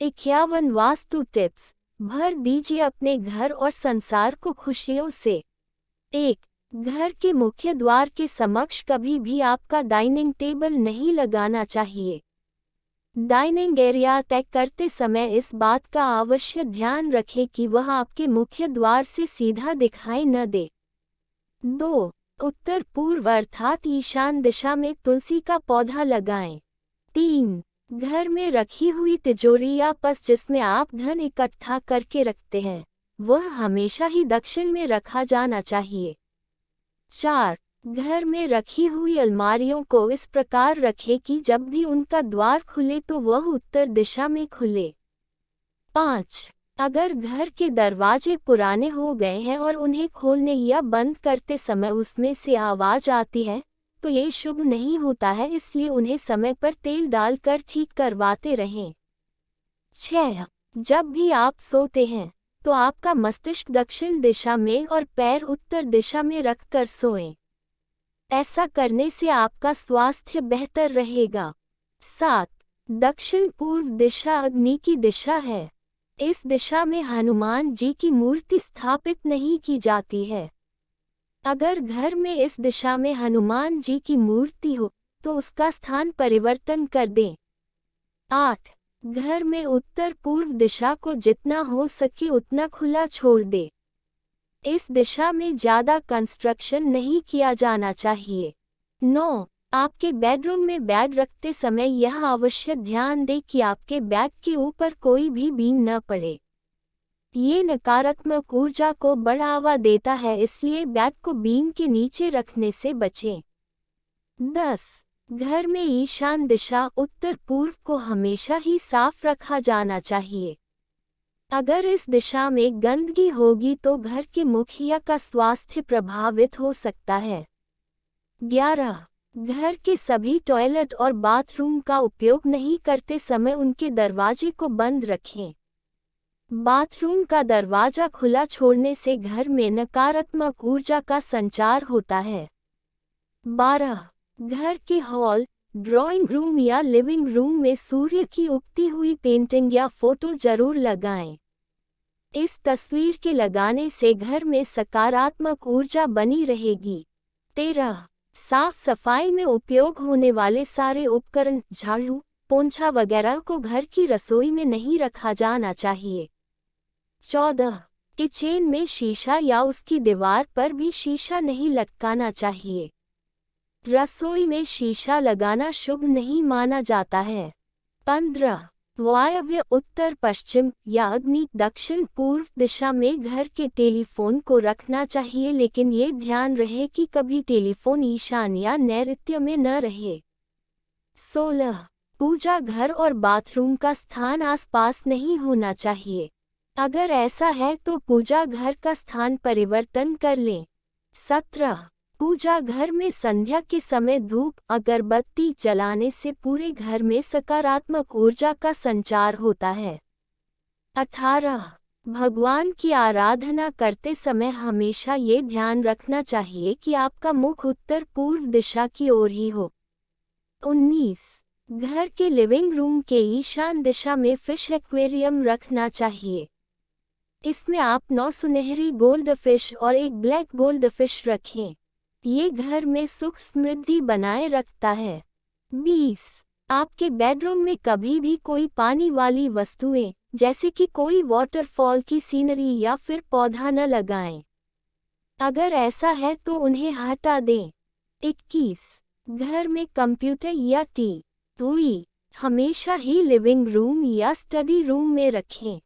51 vastu tips. भर दीजिए अपने घर और संसार को खुशियों से। 1. घर के मुख्य द्वार के समक्ष कभी भी आपका डाइनिंग टेबल नहीं लगाना चाहिए। डाइनिंग एरिया तय करते समय इस बात का अवश्य ध्यान रखें कि वह आपके मुख्य द्वार से सीधा दिखाई न दे। 2. उत्तर पूर्व अर्थात ईशान दिशा में तुलसी का पौधा लगाएं। 3. घर में रखी हुई तिजोरी या पर्स जिसमें आप धन इकट्ठा करके रखते हैं, वह हमेशा ही दक्षिण में रखा जाना चाहिए। 4. घर में रखी हुई अलमारियों को इस प्रकार रखें कि जब भी उनका द्वार खुले तो वह उत्तर दिशा में खुले। 5. अगर घर के दरवाजे पुराने हो गए हैं और उन्हें खोलने या बंद करते समय उसमें से आवाज आती है, तो ये शुभ नहीं होता है, इसलिए उन्हें समय पर तेल डालकर ठीक करवाते रहें। 6. जब भी आप सोते हैं तो आपका मस्तिष्क दक्षिण दिशा में और पैर उत्तर दिशा में रखकर सोएं। ऐसा करने से आपका स्वास्थ्य बेहतर रहेगा। 7. दक्षिण पूर्व दिशा अग्नि की दिशा है। इस दिशा में हनुमान जी की मूर्ति स्थापित नहीं की जाती है। अगर घर में इस दिशा में हनुमान जी की मूर्ति हो तो उसका स्थान परिवर्तन कर दें। 8. घर में उत्तर पूर्व दिशा को जितना हो सके उतना खुला छोड़ दे। इस दिशा में ज़्यादा कंस्ट्रक्शन नहीं किया जाना चाहिए। 9. आपके बेडरूम में बैग रखते समय यह अवश्य ध्यान दें कि आपके बैग के ऊपर कोई भी बीम न पड़े। ये नकारात्मक ऊर्जा को बढ़ावा देता है, इसलिए बैग को बीम के नीचे रखने से बचें। 10. घर में ईशान दिशा उत्तर पूर्व को हमेशा ही साफ रखा जाना चाहिए। अगर इस दिशा में गंदगी होगी तो घर के मुखिया का स्वास्थ्य प्रभावित हो सकता है। 11. घर के सभी टॉयलेट और बाथरूम का उपयोग नहीं करते समय उनके दरवाजे को बंद रखें। बाथरूम का दरवाजा खुला छोड़ने से घर में नकारात्मक ऊर्जा का संचार होता है। 12. घर के हॉल, ड्राइंग रूम या लिविंग रूम में सूर्य की उगती हुई पेंटिंग या फोटो जरूर लगाएं। इस तस्वीर के लगाने से घर में सकारात्मक ऊर्जा बनी रहेगी। 13. साफ सफाई में उपयोग होने वाले सारे उपकरण, झाड़ू, पोंछा वगैरह को घर की रसोई में नहीं रखा जाना चाहिए। 14. किचन में शीशा या उसकी दीवार पर भी शीशा नहीं लटकाना चाहिए। रसोई में शीशा लगाना शुभ नहीं माना जाता है। 15. वायव्य उत्तर पश्चिम या अग्नि दक्षिण पूर्व दिशा में घर के टेलीफोन को रखना चाहिए, लेकिन ये ध्यान रहे कि कभी टेलीफोन ईशान या नैऋत्य में न रहे। 16. पूजा घर और बाथरूम का स्थान आसपास नहीं होना चाहिए। अगर ऐसा है तो पूजा घर का स्थान परिवर्तन कर लें। 17. पूजा घर में संध्या के समय धूप अगरबत्ती जलाने से पूरे घर में सकारात्मक ऊर्जा का संचार होता है। 18. भगवान की आराधना करते समय हमेशा ये ध्यान रखना चाहिए कि आपका मुख उत्तर पूर्व दिशा की ओर ही हो। 19. घर के लिविंग रूम के ईशान दिशा में फिश एक्वेरियम रखना चाहिए। इसमें आप 9 सुनहरी गोल्ड फिश और एक ब्लैक गोल्ड फिश रखें। ये घर में सुख समृद्धि बनाए रखता है। 20. आपके बेडरूम में कभी भी कोई पानी वाली वस्तुएं जैसे कि कोई वाटरफॉल की सीनरी या फिर पौधा न लगाएं। अगर ऐसा है तो उन्हें हटा दें। 21. घर में कंप्यूटर या टीवी हमेशा ही लिविंग रूम या स्टडी रूम में रखें।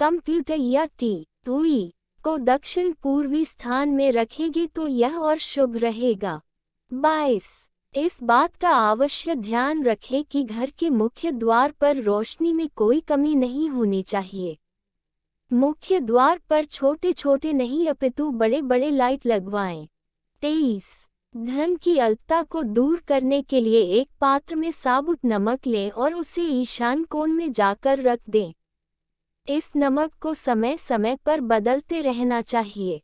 कंप्यूटर या टीवी को दक्षिण पूर्वी स्थान में रखेंगे तो यह और शुभ रहेगा। 22. इस बात का अवश्य ध्यान रखें कि घर के मुख्य द्वार पर रोशनी में कोई कमी नहीं होनी चाहिए। मुख्य द्वार पर छोटे छोटे नहीं अपितु बड़े बड़े लाइट लगवाएं। 23. धन की अल्पता को दूर करने के लिए एक पात्र में साबुत नमक लें और उसे ईशान कोण में जाकर रख दें। इस नमक को समय समय पर बदलते रहना चाहिए।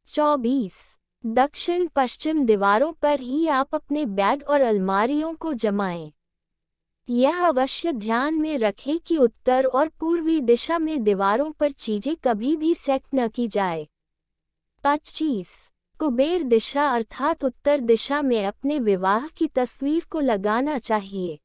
24. दक्षिण पश्चिम दीवारों पर ही आप अपने बैग और अलमारियों को जमाएं। यह अवश्य ध्यान में रखें कि उत्तर और पूर्वी दिशा में दीवारों पर चीजें कभी भी सेट न की जाए। 25. कुबेर दिशा अर्थात उत्तर दिशा में अपने विवाह की तस्वीर को लगाना चाहिए।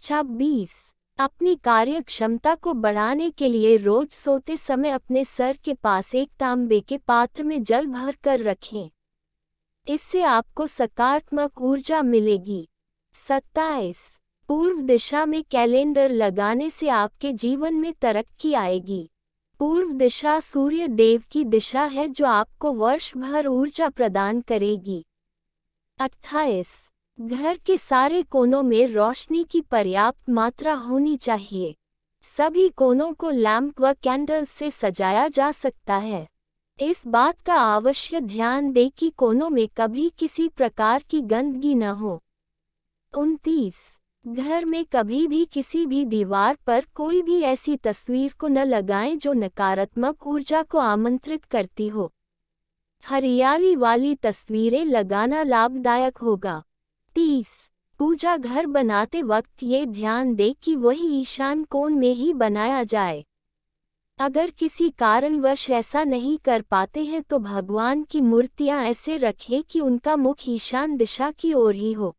26. अपनी कार्य क्षमता को बढ़ाने के लिए रोज सोते समय अपने सर के पास एक तांबे के पात्र में जल भर कर रखें। इससे आपको सकारात्मक ऊर्जा मिलेगी। 27. पूर्व दिशा में कैलेंडर लगाने से आपके जीवन में तरक्की आएगी। पूर्व दिशा सूर्य देव की दिशा है जो आपको वर्ष भर ऊर्जा प्रदान करेगी। 28. घर के सारे कोनों में रोशनी की पर्याप्त मात्रा होनी चाहिए। सभी कोनों को लैंप व कैंडल्स से सजाया जा सकता है। इस बात का अवश्य ध्यान दें कि कोनों में कभी किसी प्रकार की गंदगी न हो। 29. घर में कभी भी किसी भी दीवार पर कोई भी ऐसी तस्वीर को न लगाएं जो नकारात्मक ऊर्जा को आमंत्रित करती हो। हरियाली वाली तस्वीरें लगाना लाभदायक होगा। 30. पूजा घर बनाते वक्त ये ध्यान दें कि वही ईशान कोण में ही बनाया जाए। अगर किसी कारणवश ऐसा नहीं कर पाते हैं तो भगवान की मूर्तियां ऐसे रखें कि उनका मुख ईशान दिशा की ओर ही हो।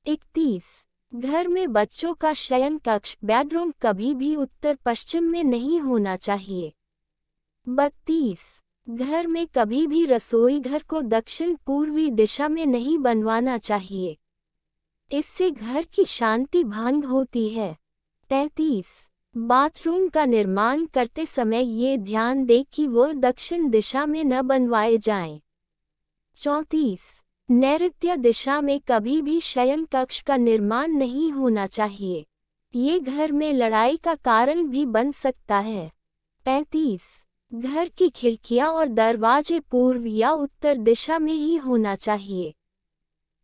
31. घर में बच्चों का शयन कक्ष बेडरूम कभी भी उत्तर पश्चिम में नहीं होना चाहिए। 32. घर में कभी भी रसोई घर को दक्षिण पूर्वी दिशा में नहीं बनवाना चाहिए। इससे घर की शांति भंग होती है। 33. बाथरूम का निर्माण करते समय ये ध्यान दें कि वो दक्षिण दिशा में न बनवाए जाएं। 34. नैऋत्य दिशा में कभी भी शयन कक्ष का निर्माण नहीं होना चाहिए। ये घर में लड़ाई का कारण भी बन सकता है। 35. घर की खिड़कियां और दरवाजे पूर्व या उत्तर दिशा में ही होना चाहिए।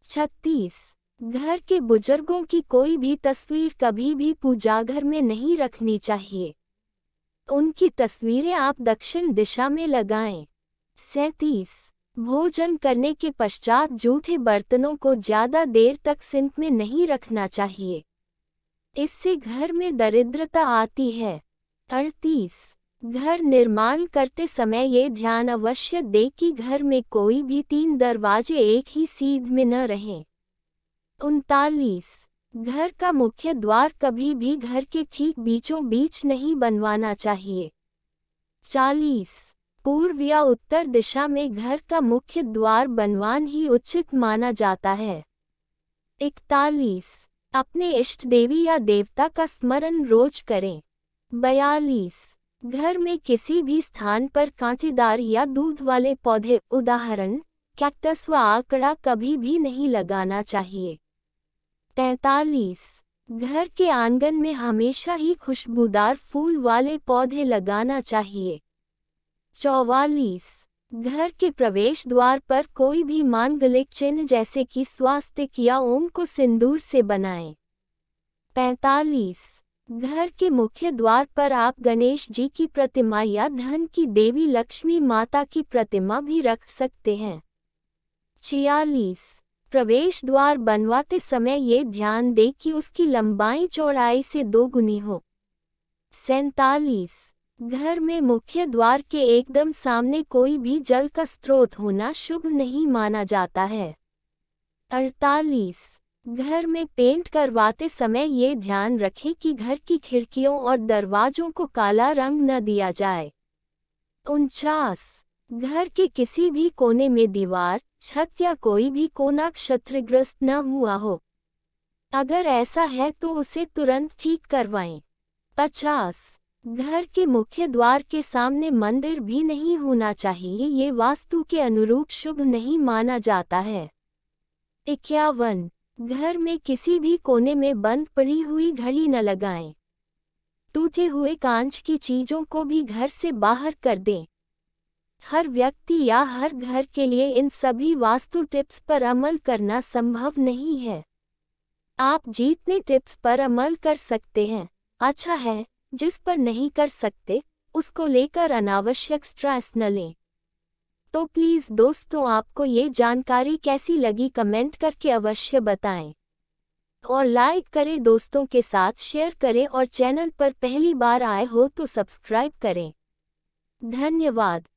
36. घर के बुजुर्गों की कोई भी तस्वीर कभी भी पूजाघर में नहीं रखनी चाहिए। उनकी तस्वीरें आप दक्षिण दिशा में लगाएं। 37. भोजन करने के पश्चात जूठे बर्तनों को ज्यादा देर तक सिंक में नहीं रखना चाहिए। इससे घर में दरिद्रता आती है। 38. घर निर्माण करते समय ये ध्यान अवश्य दें कि घर में कोई भी 3 दरवाजे एक ही सीध में न रहें। 39. घर का मुख्य द्वार कभी भी घर के ठीक बीचों बीच नहीं बनवाना चाहिए। 40. पूर्व या उत्तर दिशा में घर का मुख्य द्वार बनवाना ही उचित माना जाता है। 41. अपने इष्ट देवी या देवता का स्मरण रोज करें। 42. घर में किसी भी स्थान पर कांटेदार या दूध वाले पौधे उदाहरण कैक्टस व आकड़ा कभी भी नहीं लगाना चाहिए। 43. घर के आंगन में हमेशा ही खुशबूदार फूल वाले पौधे लगाना चाहिए। 44. घर के प्रवेश द्वार पर कोई भी मांगलिक चिन्ह जैसे कि स्वास्तिक या ओम को सिंदूर से बनाएं। 45. घर के मुख्य द्वार पर आप गणेश जी की प्रतिमा या धन की देवी लक्ष्मी माता की प्रतिमा भी रख सकते हैं। 46. प्रवेश द्वार बनवाते समय ये ध्यान दें कि उसकी लंबाई चौड़ाई से 2 गुनी हो। 47. घर में मुख्य द्वार के एकदम सामने कोई भी जल का स्रोत होना शुभ नहीं माना जाता है। 48. घर में पेंट करवाते समय ये ध्यान रखें कि घर की खिड़कियों और दरवाजों को काला रंग न दिया जाए। 49. घर के किसी भी कोने में दीवार, छत या कोई भी कोना क्षतिग्रस्त न हुआ हो। अगर ऐसा है तो उसे तुरंत ठीक करवाएं। 50. घर के मुख्य द्वार के सामने मंदिर भी नहीं होना चाहिए, ये वास्तु के अनुरूप शुभ नहीं माना जाता है। 51. घर में किसी भी कोने में बंद पड़ी हुई घड़ी न लगाएं। टूटे हुए कांच की चीजों को भी घर से बाहर कर दें। हर व्यक्ति या हर घर के लिए इन सभी वास्तु टिप्स पर अमल करना संभव नहीं है। आप जितने टिप्स पर अमल कर सकते हैं अच्छा है, जिस पर नहीं कर सकते उसको लेकर अनावश्यक स्ट्रेस न लें। तो प्लीज़ दोस्तों, आपको ये जानकारी कैसी लगी कमेंट करके अवश्य बताएं। और लाइक करें, दोस्तों के साथ शेयर करें और चैनल पर पहली बार आए हो तो सब्सक्राइब करें। धन्यवाद।